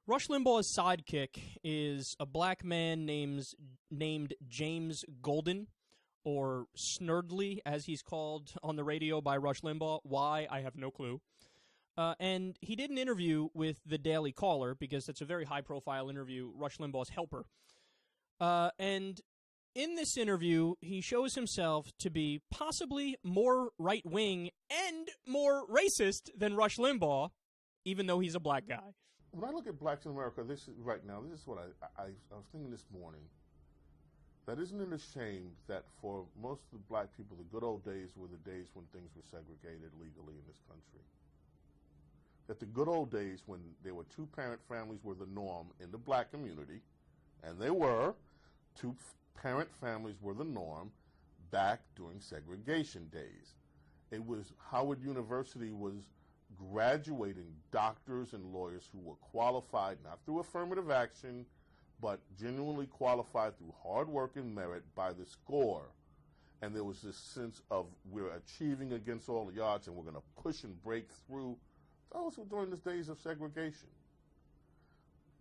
Rush Limbaugh's sidekick is a black man named James Golden, or Snerdley, as he's called on the radio by Rush Limbaugh. Why? I have no clue. And he did an interview with the Daily Caller, because that's a very high-profile interview, Rush Limbaugh's helper. And in this interview, he shows himself to be possibly more right-wing and more racist than Rush Limbaugh, even though he's a black guy. When I look at blacks in America, this is what I was thinking this morning. That isn't it a shame that for most of the black people, the good old days were the days when things were segregated legally in this country. That the good old days when there were two-parent families were the norm in the black community, and they were, two-parent families were the norm back during segregation days. It was Howard University was graduating doctors and lawyers who were qualified not through affirmative action, but genuinely qualified through hard work and merit by the score. And there was this sense of we're achieving against all the odds and we're going to push and break through. Those were during the days of segregation.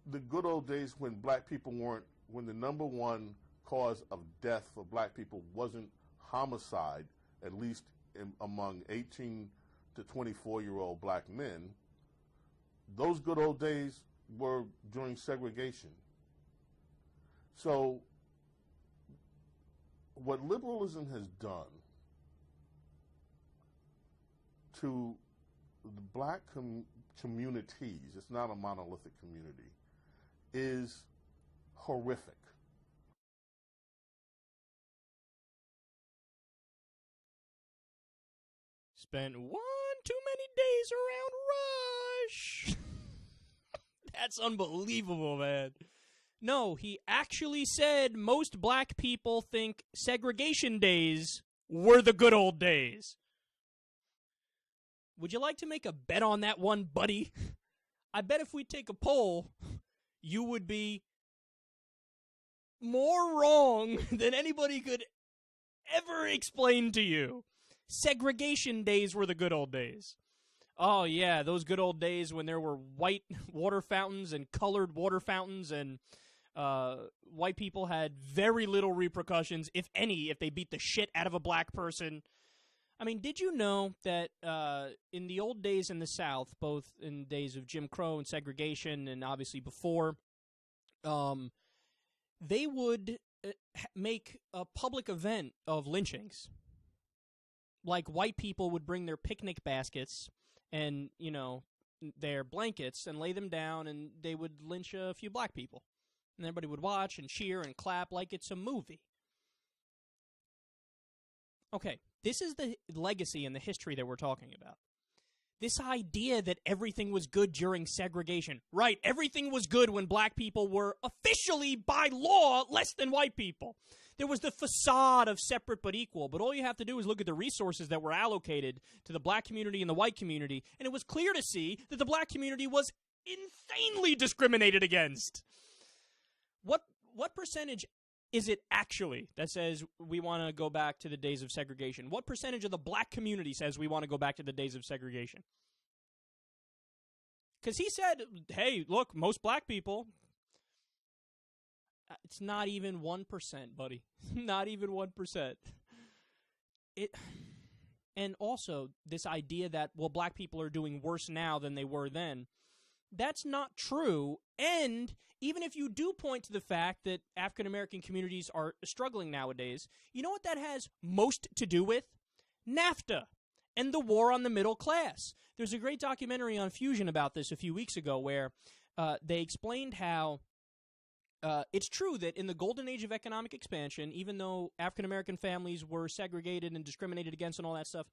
The good old days when black people weren't, when the number one cause of death for black people wasn't homicide, at least among 18 to 24-year-old black men, those good old days were during segregation. So what liberalism has done to the black communities, it's not a monolithic community, is horrific. Spent one too many days around Rush. That's unbelievable, man. No, he actually said most black people think segregation days were the good old days. Would you like to make a bet on that one, buddy? I bet if we take a poll, you would be more wrong than anybody could ever explain to you. Segregation days were the good old days. Oh, yeah, those good old days when there were white water fountains and colored water fountains, and white people had very little repercussions, if any, if they beat the shit out of a black person. I mean, did you know that in the old days in the South, both in days of Jim Crow and segregation and obviously before, they would make a public event of lynchings? Like, white people would bring their picnic baskets and, you know, their blankets and lay them down, and they would lynch a few black people. And everybody would watch and cheer and clap like it's a movie. Okay, this is the legacy and the history that we're talking about. This idea that everything was good during segregation. Right, everything was good when black people were officially, by law, less than white people. There was the facade of separate but equal, but all you have to do is look at the resources that were allocated to the black community and the white community, and it was clear to see that the black community was insanely discriminated against. What percentage is it actually that says we want to go back to the days of segregation? What percentage of the black community says we want to go back to the days of segregation? Because he said, hey, look, most black people, it's not even 1%, buddy. Not even 1%. And also, this idea that, well, black people are doing worse now than they were then, that's not true. And even if you do point to the fact that African-American communities are struggling nowadays, you know what that has most to do with? NAFTA and the war on the middle class. There's a great documentary on Fusion about this a few weeks ago where they explained how it's true that in the golden age of economic expansion, even though African-American families were segregated and discriminated against and all that stuff,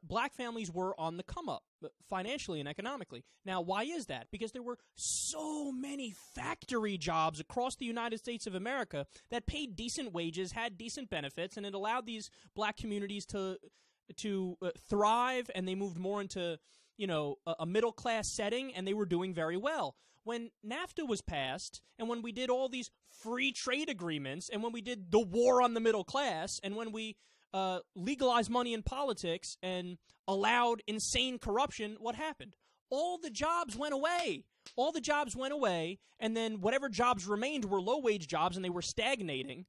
black families were on the come-up financially and economically. Now, why is that? Because there were so many factory jobs across the United States of America that paid decent wages, had decent benefits, and it allowed these black communities to thrive, and they moved more into, you know, a middle-class setting, and they were doing very well. When NAFTA was passed, and when we did all these free trade agreements, and when we did the war on the middle class, and when we legalized money in politics and allowed insane corruption, what happened? All the jobs went away. All the jobs went away, and then whatever jobs remained were low-wage jobs, and they were stagnating.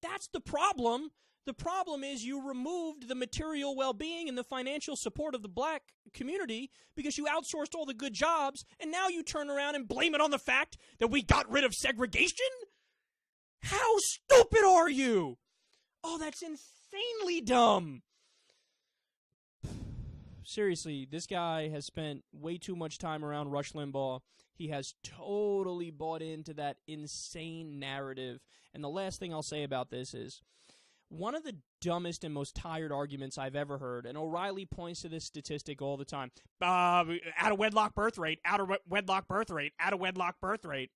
That's the problem. The problem is you removed the material well-being and the financial support of the black community because you outsourced all the good jobs, and now you turn around and blame it on the fact that we got rid of segregation? How stupid are you? Oh, that's insanely dumb. Seriously, this guy has spent way too much time around Rush Limbaugh. He has totally bought into that insane narrative. And the last thing I'll say about this is, one of the dumbest and most tired arguments I've ever heard, and O'Reilly points to this statistic all the time, out-of-wedlock birth rate, out-of-wedlock birth rate, out-of-wedlock birth rate.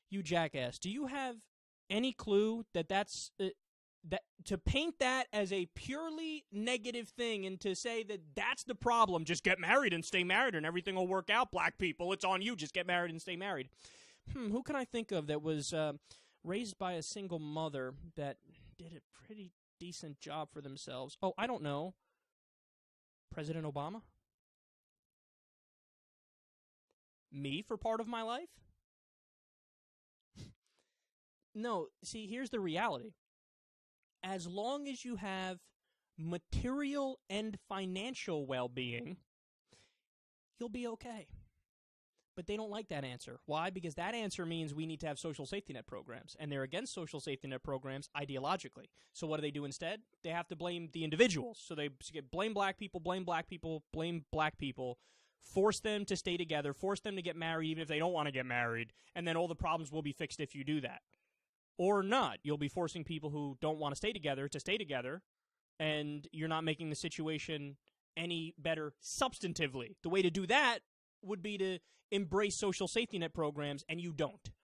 You jackass, do you have any clue that that's... that to paint that as a purely negative thing and to say that that's the problem, just get married and stay married and everything will work out, black people, it's on you, just get married and stay married. Who can I think of that was raised by a single mother that did a pretty decent job for themselves? Oh, I don't know. President Obama? Me for part of my life? No, see, here's the reality. As long as you have material and financial well-being, you'll be okay. But they don't like that answer. Why? Because that answer means we need to have social safety net programs, and they're against social safety net programs ideologically. So what do they do instead? They have to blame the individuals. So they blame black people, blame black people, blame black people, force them to stay together, force them to get married even if they don't want to get married, and then all the problems will be fixed if you do that. Or not. You'll be forcing people who don't want to stay together, and you're not making the situation any better substantively. The way to do that would be to embrace social safety net programs, and you don't.